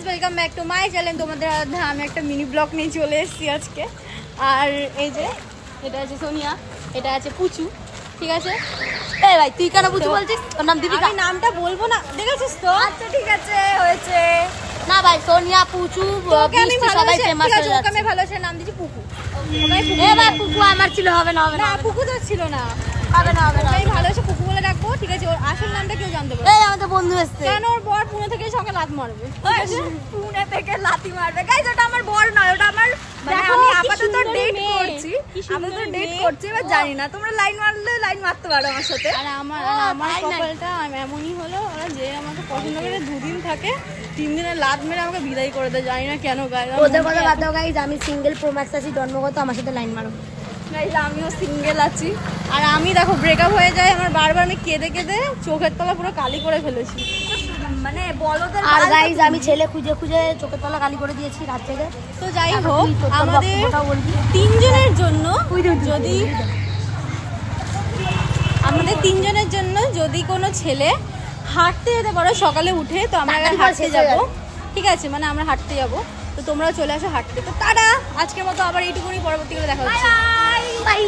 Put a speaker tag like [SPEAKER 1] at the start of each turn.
[SPEAKER 1] Welcome back to my channel. তোমাদের আমি একটা মিনি ব্লগ নিয়ে চলে এসেছি আজকে। আর এই যে এটা আছে সোনিয়া, এটা আছে পুচু, ঠিক আছে?
[SPEAKER 2] এই ভাই তুই কেন পুচু বলছিস? তোর নাম দীপিকা?
[SPEAKER 1] আমি নামটা বলবো না, দেখেছিস তো?
[SPEAKER 2] আচ্ছা ঠিক আছে, হয়েছে। না ভাই, সোনিয়া, পুচু,
[SPEAKER 1] ওকে আমি
[SPEAKER 2] সবাই
[SPEAKER 1] ভালোবাসি,
[SPEAKER 2] ফেমাস
[SPEAKER 1] ঠিক আছে?
[SPEAKER 2] হয়ে
[SPEAKER 1] ওকে আমি
[SPEAKER 2] যাচ্ছে।
[SPEAKER 1] ভালোবাসি, নাম দিয়েছি পুকু।
[SPEAKER 2] এ ভাই পুকু আমার ছিল, হবে না, হবে না,
[SPEAKER 1] না পুকু তো ছিল না,
[SPEAKER 2] হবে না, হবে না।
[SPEAKER 1] ওকে আমি ভালোবাসি, পুকু বলে ডাকবো, ঠিক আছে? ওর আসল নামটা কেউ জানতে পারবে
[SPEAKER 2] এই আমাদের বন্ধু এসছে।
[SPEAKER 1] কেন? ওর বর পুনে থেকে সকালে লাত মারবে, ঠিক আছে?
[SPEAKER 2] পুনে থেকে লাথি মারবে। গাইস ওটা আমার বর নয়, ওটা আমার মানে
[SPEAKER 1] দেখো,
[SPEAKER 2] আমি
[SPEAKER 1] কি
[SPEAKER 2] আপাতত
[SPEAKER 1] সুন্দরী
[SPEAKER 2] ডেট
[SPEAKER 1] মেয়ে,
[SPEAKER 2] করছি।
[SPEAKER 1] কি সুন্দরী
[SPEAKER 2] আপাতত ডেট
[SPEAKER 1] মেয়ে।
[SPEAKER 2] করছি, এবার জানি না তোমরা লাইন মারলে লাইন মারতে পারো আমার সাথে।
[SPEAKER 1] আর আমার
[SPEAKER 2] তাই নাকি?
[SPEAKER 1] কপালটা এমনই হলো, ওরা যে আমাকে পছন্দ করে 2 দিন থাকে, 3 দিনে লাত মেরে আমাকে বিদায় করে দেয়, জানি না কেন। গায়ে
[SPEAKER 2] ওদের কথা বাদ দাও গাইস, আমি সিঙ্গেল প্রো ম্যাক্স আছি, জন্মগত, আমার সাথে লাইন মারো।
[SPEAKER 1] গাইস আমিও সিঙ্গেল আছি, আর আমি দেখো ব্রেকআপ হয়ে যায় আমার বারবার, আমি কেঁদে কেঁদে চোখের তলা পুরো কালি করে ফেলেছি।
[SPEAKER 2] মানে বলদের আর গাইস আমি ছেলে খুঁজে খুঁজে চোখের তলা গালি করে দিয়েছি রাত থেকে।
[SPEAKER 1] তো যাই
[SPEAKER 2] এখন
[SPEAKER 1] হোক,
[SPEAKER 2] তুই তোর
[SPEAKER 1] আমাদের
[SPEAKER 2] বক্তব্যটা বলবি।
[SPEAKER 1] 3 জনের জন্য যদি আমাদের 3 জনের জন্য যদি কোনো ছেলে হাঁটতে যেতে পারো সকালে উঠে, তো আমরা
[SPEAKER 2] তাড়াতাড়ি
[SPEAKER 1] হাঁটতে
[SPEAKER 2] শেষ হয়ে
[SPEAKER 1] যাব,
[SPEAKER 2] যাবে।
[SPEAKER 1] ঠিক আছে? মানে আমরা হাঁটতে যাব, তো তোমরাও চলে আসো হাঁটতে। তো টাটা, আজকের মতো আবার এইটুকুনি, পরবর্তীকালে দেখা হচ্ছে।
[SPEAKER 2] Bye bye.